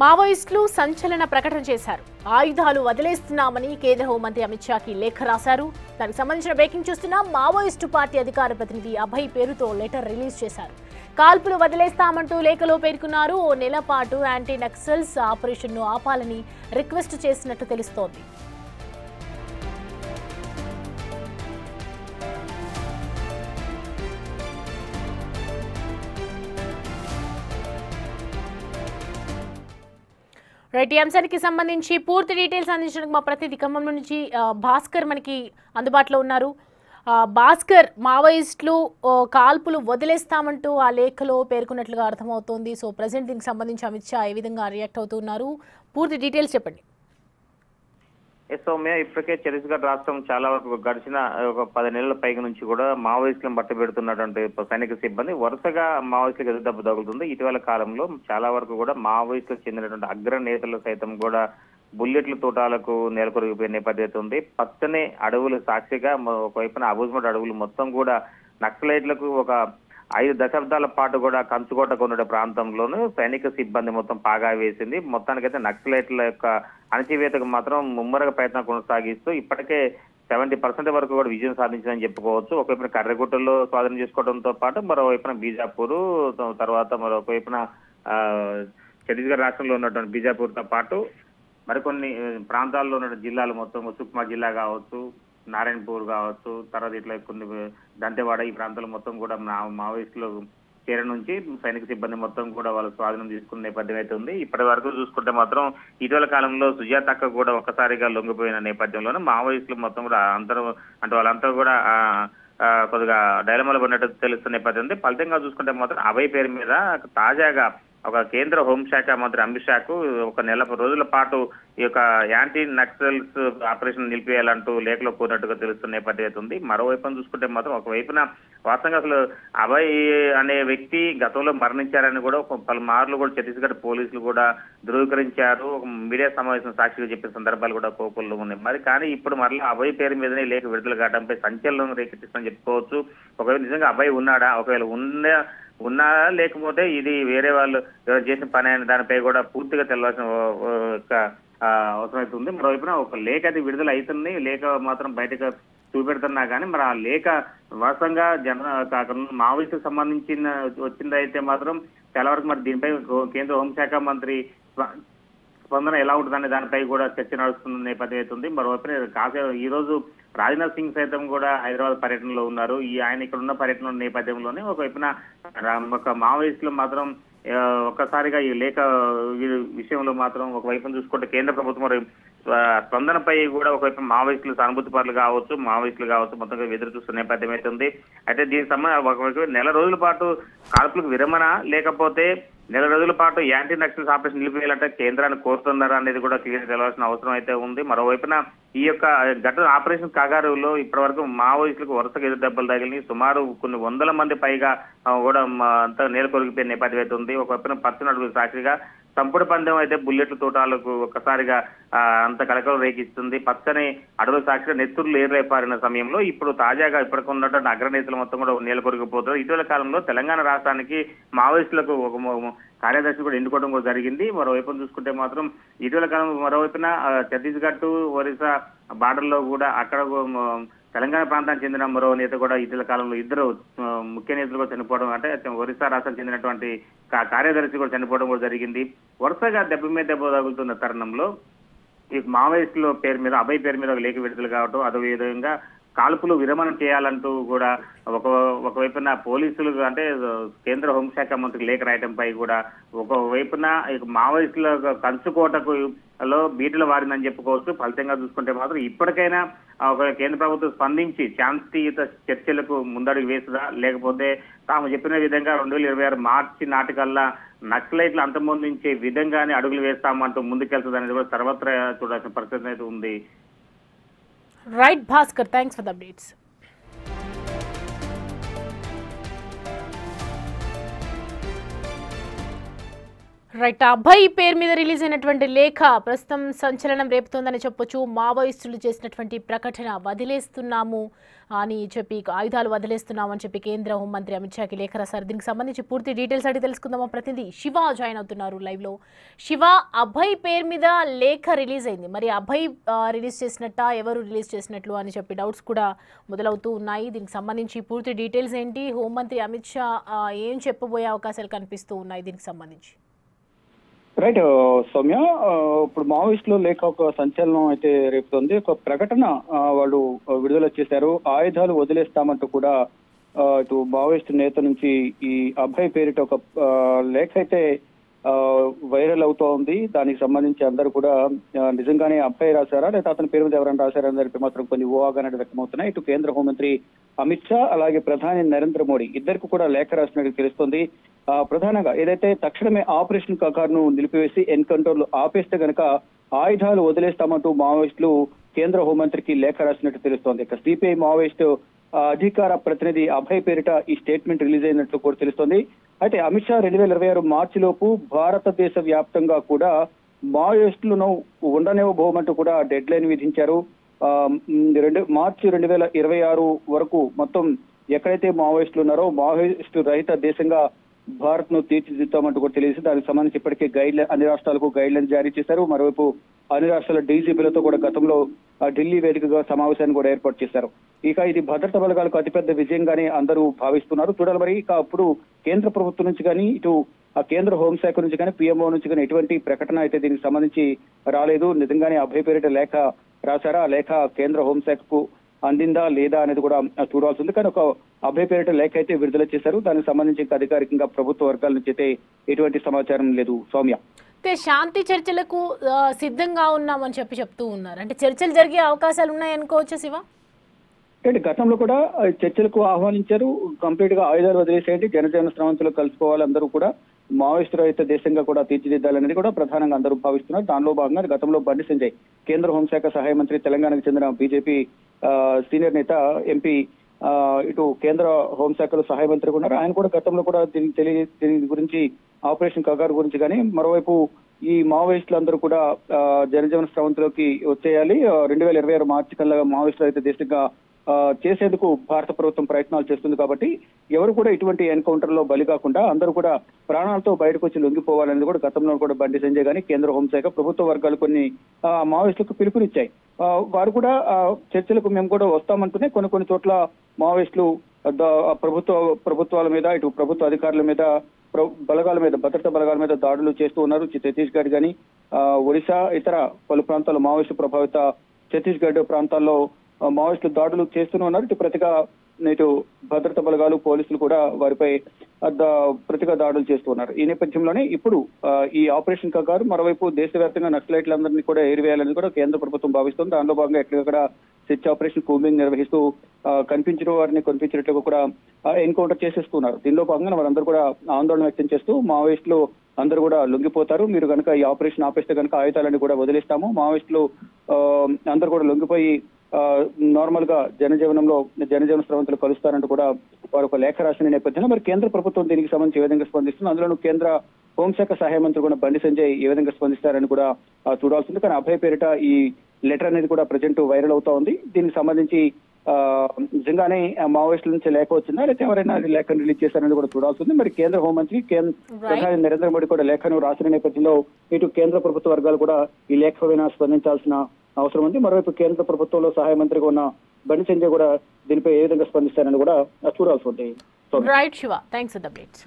మావోయిస్టులు సంచలన ప్రకటన చేశారు. ఆయుధాలు వదిలేస్తున్నామని కేంద్ర హోంమంత్రి అమిత్ షాకి లేఖ రాశారు. దానికి సంబంధించిన బ్రేకింగ్ చూస్తున్నా మావోయిస్టు పార్టీ అధికార ప్రతినిధి అభయ్ పేరుతో లెటర్ రిలీజ్ చేశారు. కాల్పులు వదిలేస్తామంటూ లేఖలో పేర్కొన్నారు. ఓ నెల పాటు యాంటీ నక్సల్స్ ఆపరేషన్ను ఆపాలని రిక్వెస్ట్ చేసినట్టు తెలుస్తోంది. రైట్, ఈ అంశానికి సంబంధించి పూర్తి డీటెయిల్స్ అందించడానికి మా ప్రతినిధి ఖమ్మం నుంచి భాస్కర్ మనకి అందుబాటులో ఉన్నారు. భాస్కర్, మావోయిస్టులు కాల్పులు వదిలేస్తామంటూ ఆ లేఖలో పేర్కొన్నట్లుగా అర్థమవుతోంది. సో ప్రజెంట్ దీనికి సంబంధించి అమిత్ షా ఏ విధంగా రియాక్ట్ అవుతున్నారు, పూర్తి డీటెయిల్స్ చెప్పండి. సౌమ్య, ఇప్పటికే ఛత్తీస్గఢ్ రాష్ట్రం చాలా వరకు గడిచిన ఒక 10 నెలల పైగా నుంచి కూడా మావోయిస్టులను బట్టబెడుతున్నటువంటి సైనిక సిబ్బంది వరుసగా మావోయిస్టులకు ఎదురుదెబ్బ తగులుతుంది. ఇటీవల కాలంలో చాలా వరకు కూడా మావోయిస్టులకు చెందినటువంటి అగ్ర నేతలు సైతం కూడా బుల్లెట్ల తోటాలకు నెలకొరిగిపోయే నేపథ్యం ఉంది. పచ్చని అడవులు సాక్షిగా ఒకవైపున అబూజ్మట్ అడవులు మొత్తం కూడా నక్సలైట్లకు ఒక 5 దశాబ్దాల పాటు కూడా కంచుకోటకు ఉన్న ప్రాంతంలోనూ సైనిక సిబ్బంది మొత్తం పాగా వేసింది. మొత్తానికైతే నక్సలైట్ల యొక్క అణచివేతకు మాత్రం ముమ్మరగా ప్రయత్నం కొనసాగిస్తూ ఇప్పటికే 70% వరకు కూడా విజయం సాధించిందని చెప్పుకోవచ్చు. ఒకవైపున కర్రెగుట్టలో స్వాధీనం చేసుకోవడంతో పాటు మరోవైపున బీజాపూర్, తర్వాత మరొకవైపున ఛత్తీస్గఢ్ రాష్ట్రంలో ఉన్నటువంటి బీజాపూర్తో పాటు మరికొన్ని ప్రాంతాల్లో ఉన్న జిల్లాలు మొత్తం సుక్మా జిల్లా కావచ్చు, నారాయణపూర్ కావచ్చు, తర్వాత ఇట్లా కొన్ని దంతెవాడ ఈ ప్రాంతాలు మొత్తం కూడా మావోయిస్టులు చేర నుంచి సైనిక సిబ్బంది మొత్తం కూడా వాళ్ళు స్వాధీనం తీసుకున్న నేపథ్యం అయితే ఉంది. ఇప్పటి వరకు చూసుకుంటే మాత్రం ఇటీవల కాలంలో సుజాతక్క కూడా ఒక్కసారిగా లొంగిపోయిన నేపథ్యంలోనే మావోయిస్టులు మొత్తం కూడా అందరూ అంటే వాళ్ళంతా కూడా కొద్దిగా డైలమాలో పడినట్టు తెలుస్తున్న నేపథ్యం ఉంది. ఫలితంగా చూసుకుంటే మాత్రం అభయ్ పేరు మీద తాజాగా ఒక కేంద్ర హోంశాఖ మంత్రి అమిత్ షాకు ఒక నెల రోజుల పాటు ఈ యొక్క యాంటీ నక్సల్స్ ఆపరేషన్ నిలిపేయాలంటూ లేఖలో కోరినట్టుగా తెలుస్తున్న నేపథ్యం ఉంది. మరోవైపున చూసుకుంటే మాత్రం ఒకవైపున వాస్తవంగా అసలు అభయ్ అనే వ్యక్తి గతంలో మరణించారని కూడా పలుమార్లు కూడా ఛత్తీస్గఢ్ పోలీసులు కూడా ధృవీకరించారు. ఒక మీడియా సమావేశం సాక్షిగా చెప్పిన సందర్భాలు కూడా కోపంలో ఉన్నాయి. మరి కానీ ఇప్పుడు మరలా అభయ్ పేరు మీదనే లేఖ విడుదల కావడంపై సంచలనం రేకెత్తిస్తుందని చెప్పుకోవచ్చు. ఒకవేళ నిజంగా అభయ్ ఉన్నాడా, ఒకవేళ ఉన్నారా లేకపోతే ఇది వేరే వాళ్ళు ఎవరు చేసిన పని అయిన దానిపై కూడా పూర్తిగా తెలవాల్సిన అవసరం అవుతుంది. మరోవైపున ఒక లేఖ అది విడుదల అవుతుంది, లేఖ మాత్రం బయటకు చూపెడుతున్నా కానీ మరి ఆ లేఖ వాస్తవంగా మావోయిస్టుకు సంబంధించిన వచ్చిందైతే మాత్రం చాలా వరకు మరి దీనిపై కేంద్ర హోంశాఖ మంత్రి స్పందన ఎలా ఉంటుందనే దానిపై కూడా చర్చ నడుస్తున్న నేపథ్యం అవుతుంది. మరోవైపు ఈ రోజు రాజ్నాథ్ సింగ్ సైతం కూడా హైదరాబాద్ పర్యటనలో ఉన్నారు. ఆయన ఇక్కడ ఉన్న పర్యటన నేపథ్యంలోనే ఒకవైపున ఒక మావోయిస్టులు మాత్రం ఒక్కసారిగా ఈ లేఖ విషయంలో మాత్రం ఒకవైపున చూసుకుంటే కేంద్ర ప్రభుత్వం స్పందనపై కూడా ఒకవైపు మావోయిస్టులు సానుభూతి పరులు కావచ్చు, మావోయిస్టులు కావచ్చు మొత్తంగా ఎదురు చూస్తున్న నేపథ్యం అవుతుంది. అయితే దీనికి సంబంధించి ఒకవైపు నెల రోజుల పాటు కాల్పులకు విరమణ లేకపోతే నెల రోజుల పాటు యాంటీ నక్సల్స్ ఆపరేషన్ నిలిపివేయాలంటే కేంద్రాన్ని కోరుతున్నారా అనేది కూడా క్లియర్ తెలవాల్సిన అవసరం అయితే ఉంది. మరోవైపున ఈ యొక్క ఘటన ఆపరేషన్ కాగారులో ఇప్పటి వరకు మావోయిస్టులకు వరుసగా ఎదురు దెబ్బలు తగిలి సుమారు కొన్ని వందల మంది పైగా కూడా అంతా నేలకొరిగిపోయే నేపథ్యం అయితే ఉంది. ఒకవైపున పచ్చని అడుగులు సాక్షిగా చంపుడు పందెం అయితే బుల్లెట్ల తోటాలకు ఒక్కసారిగా అంత కలకలం రేకిస్తుంది. పచ్చని అడవుల సాక్షిగా నెత్తురులు ఏర్లేపారిన సమయంలో ఇప్పుడు తాజాగా ఇప్పటికి ఉన్నటువంటి అగ్రనేతలు మొత్తం కూడా నేలకొరిగిపోతారు. ఇటీవల కాలంలో తెలంగాణ రాష్ట్రానికి మావోయిస్టులకు ఒక కార్యదర్శి కూడా ఎన్నుకోవడం కూడా జరిగింది. మరోవైపున చూసుకుంటే మాత్రం ఇటీవల కాలం మరోవైపున ఛత్తీస్గఢ్, ఒరిస్సా బార్డర్ లో కూడా అక్కడ తెలంగాణ ప్రాంతానికి చెందిన మరో నేత కూడా ఇటీవల కాలంలో ఇద్దరు ముఖ్య నేతలు కూడా చనిపోవడం, అంటే ఒరిస్సా రాష్ట్రానికి చెందినటువంటి కార్యదర్శి కూడా చనిపోవడం కూడా జరిగింది. వరుసగా దెబ్బ మీద దెబ్బ తగులుతున్న తరుణంలో ఈ మావోయిస్టుల పేరు మీద అభయ్ పేరు మీద ఒక లేఖ విడుదల కావడం, అదే విధంగా కాల్పులు విరమణ చేయాలంటూ కూడా ఒకవైపున పోలీసులు అంటే కేంద్ర హోంశాఖ మంత్రి లేఖ రాయడంపై కూడా ఒకవైపున మావోయిస్టుల కంచుకోటకు బీటలు వారిందని చెప్పుకోవచ్చు. ఫలితంగా చూసుకుంటే మాత్రం ఇప్పటికైనా ఒక కేంద్ర ప్రభుత్వం స్పందించి శాంతియుత చర్చలకు ముందడుగు వేస్తుందా, లేకపోతే తాము చెప్పిన విధంగా 2026 మార్చి నాటికల్లా నక్సలైట్లు అంతమొందించే విధంగానే అడుగులు వేస్తామంటూ ముందుకెళ్తుంది అనేది కూడా సర్వత్రా చూడాల్సిన పరిస్థితి అయితే ఉంది. Right Bhaskar, thanks for the updates. Right. Abhay పేరు మీద రిలీజ్ అయినటువంటి లేఖ ప్రస్తుతం సంచలనం రేపుతోందని చెప్పొచ్చు. మావోయిస్టులు చేసినటువంటి ప్రకటన వదిలేస్తున్నాము అని చెప్పి, ఆయుధాలు వదిలేస్తున్నాము అని చెప్పి కేంద్ర హోంమంత్రి అమిత్ షాకి లేఖ రాశారు. దీనికి సంబంధించి పూర్తి డీటెయిల్స్ అడిగి తెలుసుకుందామా. ప్రతినిధి శివ జాయిన్ అవుతున్నారు లైవ్ లో. శివ, అభయ్ పేరు మీద లేఖ రిలీజ్ అయింది. మరి అభయ్ రిలీజ్ చేసినట్ట, ఎవరు రిలీజ్ చేసినట్లు అని చెప్పి డౌట్స్ కూడా మొదలవుతూ ఉన్నాయి. దీనికి సంబంధించి పూర్తి డీటెయిల్స్ ఏంటి, హోంమంత్రి అమిత్ షా ఏం చెప్పబోయే అవకాశాలు కనిపిస్తూ ఉన్నాయి దీనికి సంబంధించి? రైట్ సౌమ్య, ఇప్పుడు మావోయిస్టులు లేక ఒక సంచలనం అయితే రేపుతోంది. ఒక ప్రకటన వాళ్ళు విడుదల చేశారు. ఆయుధాలు వదిలేస్తామంటూ కూడా ఇటు మావోయిస్టు నేత నుంచి ఈ అభయ్ పేరిట ఒక లేఖ అయితే వైరల్ అవుతూ ఉంది. దానికి సంబంధించి అందరూ కూడా నిజంగానే అభయ్ రాశారా లేదా అతని పేరు మీద ఎవరైనా రాశారని చెప్పి మాత్రం కొన్ని ఊహాగానాలు వ్యక్తమవుతున్నాయి. ఇటు కేంద్ర హోంమంత్రి అమిత్ షా అలాగే ప్రధాని నరేంద్ర మోడీ ఇద్దరికి కూడా లేఖ రాసినట్టు తెలుస్తోంది. ప్రధానంగా ఏదైతే తక్షణమే ఆపరేషన్ కగార్ను నిలిపివేసి ఎన్కౌంటర్లు ఆపేస్తే గనక ఆయుధాలు వదిలేస్తామంటూ మావోయిస్టులు కేంద్ర హోంమంత్రికి లేఖ రాసినట్టు తెలుస్తోంది. ఇక సిపిఐ మావోయిస్టు అధికార ప్రతినిధి అభయ్ పేరిట ఈ స్టేట్మెంట్ రిలీజ్ అయినట్లు కూడా తెలుస్తోంది. అయితే అమిత్ షా 2026 మార్చిలోపు భారతదేశ వ్యాప్తంగా కూడా మావోయిస్టులను ఉండనివ్వబోమంటూ కూడా డెడ్ లైన్ విధించారు. మార్చి 2026 వరకు మొత్తం ఎక్కడైతే మావోయిస్టులు ఉన్నారో మావోయిస్టు రహిత దేశంగా భారత్ ను తీర్చిదిద్దామంటూ కూడా తెలియదు. దానికి సంబంధించి ఇప్పటికే అన్ని రాష్ట్రాలకు గైడ్ లైన్ జారీ చేశారు. మరోవైపు అన్ని రాష్ట్రాల డీజీపీలతో కూడా గతంలో ఢిల్లీ వేదికగా సమావేశాన్ని కూడా ఏర్పాటు చేశారు. ఇక ఇది భద్రతా బలగాలకు అతిపెద్ద విజయంగానే అందరూ భావిస్తున్నారు. చూడాలి మరి. ఇక అప్పుడు కేంద్ర ప్రభుత్వం నుంచి కానీ ఇటు ఆ కేంద్ర హోంశాఖ నుంచి కానీ పిఎంఓ నుంచి కానీ ఎటువంటి ప్రకటన అయితే దీనికి సంబంధించి రాలేదు. నిజంగానే అభయ్ పేరిట లేఖ రాశారా, ఆ లేఖ కేంద్ర హోంశాఖకు అందిందా లేదా అనేది కూడా చూడాల్సి ఉంది. కానీ ఒక అభయ్ పేరిట లేఖ అయితే విడుదల చేశారు. దానికి సంబంధించి ఇంకా అధికారికంగా ప్రభుత్వ వర్గాల నుంచి అయితే ఎటువంటి సమాచారం లేదు. సౌమ్య, శాంతి చర్చలకు సిద్ధంగా ఉన్నామని చెప్తూ ఉన్నారు. అంటే చర్చలు జరిగే అవకాశాలు ఉన్నాయనుకోవచ్చు శివ? అంటే గతంలో కూడా చర్చలకు ఆహ్వానించారు. కంప్లీట్ గా ఆయుధాలు వదిలేసేయండి, జనజీవన స్రవంతులు కలుసుకోవాలి, అందరూ కూడా మావోయిస్టు రహిత దేశంగా కూడా తీర్చిదిద్దాలనేది కూడా ప్రధానంగా అందరూ భావిస్తున్నారు. దానిలో భాగంగా గతంలో బండి సంజయ్ కేంద్ర హోంశాఖ సహాయ మంత్రి, తెలంగాణకు చెందిన బీజేపీ సీనియర్ నేత, ఎంపీ, ఇటు కేంద్ర హోంశాఖలో సహాయ మంత్రి ఉన్నారు. ఆయన కూడా గతంలో కూడా దీని గురించి ఆపరేషన్ కగార్ గురించి కానీ, మరోవైపు ఈ మావోయిస్టులందరూ కూడా జనజీవన స్రవంతిలోకి వచ్చేయాలి, 2026 మార్చి కల్లా మావోయిస్టులు అయితే దేశంగా చేసేందుకు భారత ప్రభుత్వం ప్రయత్నాలు చేస్తుంది. కాబట్టి ఎవరు కూడా ఇటువంటి ఎన్కౌంటర్ లో బలి కాకుండా అందరూ కూడా ప్రాణాలతో బయటకు వచ్చి లొంగిపోవాలనేది కూడా గతంలో కూడా బండి సంజయ్ గానీ కేంద్ర హోంశాఖ ప్రభుత్వ వర్గాలు కొన్ని మావోయిస్టులకు పిలుపునిచ్చాయి. వారు కూడా చర్చలకు మేము కూడా వస్తామంటూనే కొన్ని చోట్ల మావోయిస్టులు ప్రభుత్వాల మీద, ఇటు ప్రభుత్వ అధికారుల మీద, బలగాల మీద, భద్రతా బలగాల మీద దాడులు చేస్తూ ఉన్నారు. ఛత్తీస్గఢ్ కానీ, ఒడిశా, ఇతర పలు ప్రాంతాల్లో మావోయిస్టు ప్రభావిత ఛత్తీస్గఢ్ ప్రాంతాల్లో మావోయిస్టులు దాడులు చేస్తూనే ఉన్నారు. ఇటు ప్రతిగా ఇటు భద్రతా బలగాలు, పోలీసులు కూడా వారిపై ప్రతిగా దాడులు చేస్తూ ఉన్నారు. ఈ నేపథ్యంలోనే ఇప్పుడు ఈ ఆపరేషన్ కగారు మరోవైపు దేశవ్యాప్తంగా నక్సలైట్లందరినీ కూడా ఏరివేయాలని కూడా కేంద్ర ప్రభుత్వం భావిస్తుంది. దానిలో భాగంగా ఎక్కడెక్కడ సెర్చ్ ఆపరేషన్ కూంబింగ్ నిర్వహిస్తూ కనిపించిన వారిని కనిపించినట్లుగా కూడా ఎన్కౌంటర్ చేసేస్తున్నారు. దీనిలో భాగంగా వారందరూ కూడా ఆందోళన వ్యక్తం చేస్తూ మావోయిస్టులు అందరూ కూడా లొంగిపోతారు, మీరు కనుక ఈ ఆపరేషన్ ఆపేస్తే కనుక ఆయుధాలన్నీ కూడా వదిలేస్తాము, మావోయిస్టులు అందరూ కూడా లొంగిపోయి నార్మల్ గా జనజీవన స్రవంతులు కలుస్తారంటూ కూడా వారు ఒక లేఖ రాసిన నేపథ్యంలో మరి కేంద్ర ప్రభుత్వం దీనికి సంబంధించి ఏ విధంగా స్పందిస్తుంది, అందులోనూ కేంద్ర హోంశాఖ సహాయ మంత్రి కూడా బండి సంజయ్ ఏ విధంగా స్పందిస్తారని కూడా చూడాల్సింది. కానీ అభయ్ పేరిట ఈ లెటర్ అనేది కూడా ప్రజెంట్ వైరల్ అవుతా ఉంది. దీనికి సంబంధించి నిజంగానే మావోయిస్టుల నుంచి లేఖ వచ్చిందా లేకపోతే ఎవరైనా లేఖను రిలీజ్ చేశారని కూడా చూడాల్సి ఉంది. మరి కేంద్ర హోంమంత్రి ప్రధాని నరేంద్ర మోడీ కూడా లేఖను రాసిన నేపథ్యంలో ఇటు కేంద్ర ప్రభుత్వ వర్గాలు కూడా ఈ లేఖ పైన స్పందించాల్సిన అవసరం ఉంది. మరోవైపు కేంద్ర ప్రభుత్వంలో సహాయ మంత్రిగా ఉన్న బండి సంజయ్ కూడా దీనిపై ఏ విధంగా స్పందిస్తారని కూడా చూడాల్సి ఉంది. Right Shiva, thanks for the updates.